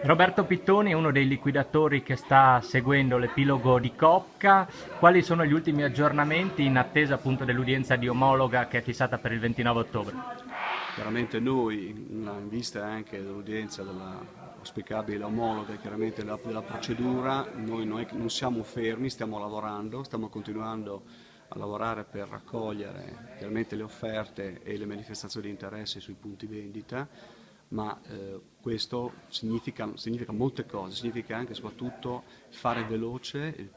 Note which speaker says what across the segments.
Speaker 1: Roberto Pittoni è uno dei liquidatori che sta seguendo l'epilogo di Cocca. Quali sono gli ultimi aggiornamenti in attesa appunto dell'udienza di omologa che è fissata per il 29 ottobre?
Speaker 2: Chiaramente noi, in vista anche dell'udienza della auspicabile omologa, chiaramente della procedura, noi non siamo fermi, stiamo lavorando, stiamo continuando a lavorare per raccogliere chiaramente le offerte e le manifestazioni di interesse sui punti vendita, ma questo significa molte cose, significa anche e soprattutto fare veloce,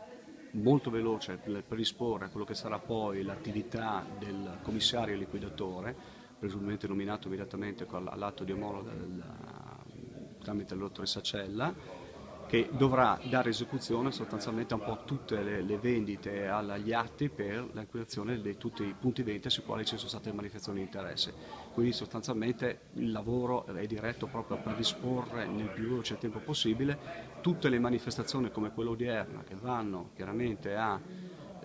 Speaker 2: molto veloce per predisporre a quello che sarà poi l'attività del commissario liquidatore, presumibilmente nominato immediatamente all'atto di omologa tramite la dottoressa Cella, che dovrà dare esecuzione sostanzialmente a un po' tutte le vendite agli atti per la liquidazione di tutti i punti vendita sui quali ci sono state le manifestazioni di interesse. Quindi sostanzialmente il lavoro è diretto proprio a predisporre nel più veloce tempo possibile tutte le manifestazioni come quella odierna, che vanno chiaramente a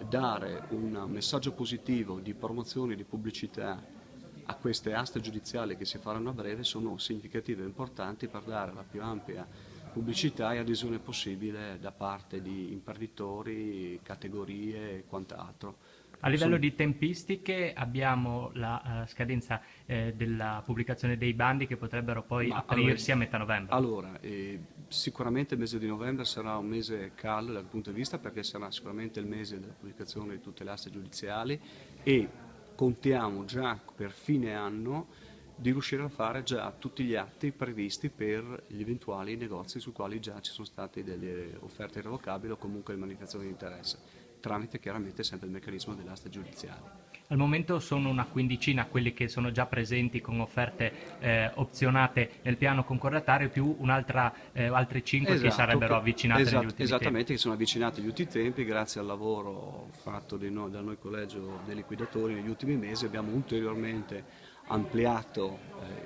Speaker 2: dare un messaggio positivo di promozione e di pubblicità a queste aste giudiziali che si faranno a breve, sono significative e importanti per dare la più ampia pubblicità e adesione possibile da parte di imprenditori, categorie e quant'altro.
Speaker 1: A livello di tempistiche abbiamo la scadenza della pubblicazione dei bandi che potrebbero poi
Speaker 2: Ma allora,
Speaker 1: aprirsi a metà novembre.
Speaker 2: sicuramente il mese di novembre sarà un mese caldo dal punto di vista perché sarà sicuramente il mese della pubblicazione di tutte le aste giudiziali e contiamo già per fine anno di riuscire a fare già tutti gli atti previsti per gli eventuali negozi sui quali già ci sono state delle offerte irrevocabili o comunque le manifestazioni di interesse, tramite chiaramente sempre il meccanismo delle aste giudiziali.
Speaker 1: Al momento sono una quindicina quelli che sono già presenti con offerte opzionate nel piano concordatario, più altre 5 che
Speaker 2: Esatto,
Speaker 1: sarebbero avvicinate negli ultimi tempi.
Speaker 2: esattamente, che sono avvicinati agli ultimi tempi, grazie al lavoro fatto da noi Collegio dei Liquidatori negli ultimi mesi abbiamo ulteriormente ampliato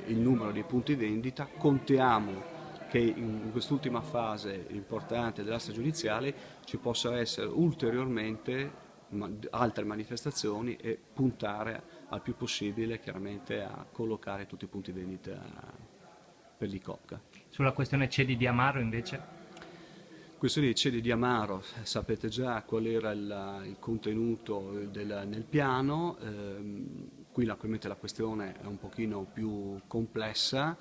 Speaker 2: il numero di punti vendita, contiamo che in quest'ultima fase importante dell'asta giudiziale ci possa essere ulteriormente altre manifestazioni e puntare al più possibile chiaramente a collocare tutti i punti vendita per l'ICOCA.
Speaker 1: Sulla questione cedi di Amaro invece?
Speaker 2: Questione di cedi di Amaro, sapete già qual era il contenuto nel piano, qui naturalmente la questione è un pochino più complessa,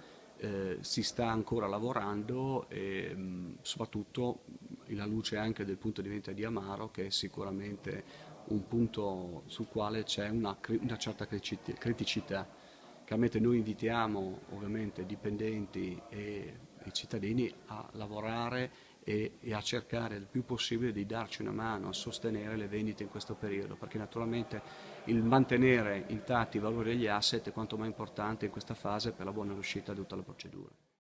Speaker 2: si sta ancora lavorando e soprattutto alla luce anche del punto di vista di Amaro, che è sicuramente un punto sul quale c'è una certa criticità. Chiaramente noi invitiamo ovviamente i dipendenti e i cittadini a lavorare e a cercare il più possibile di darci una mano a sostenere le vendite in questo periodo, perché naturalmente il mantenere intatti i valori degli asset è quanto mai importante in questa fase per la buona riuscita di tutta la procedura.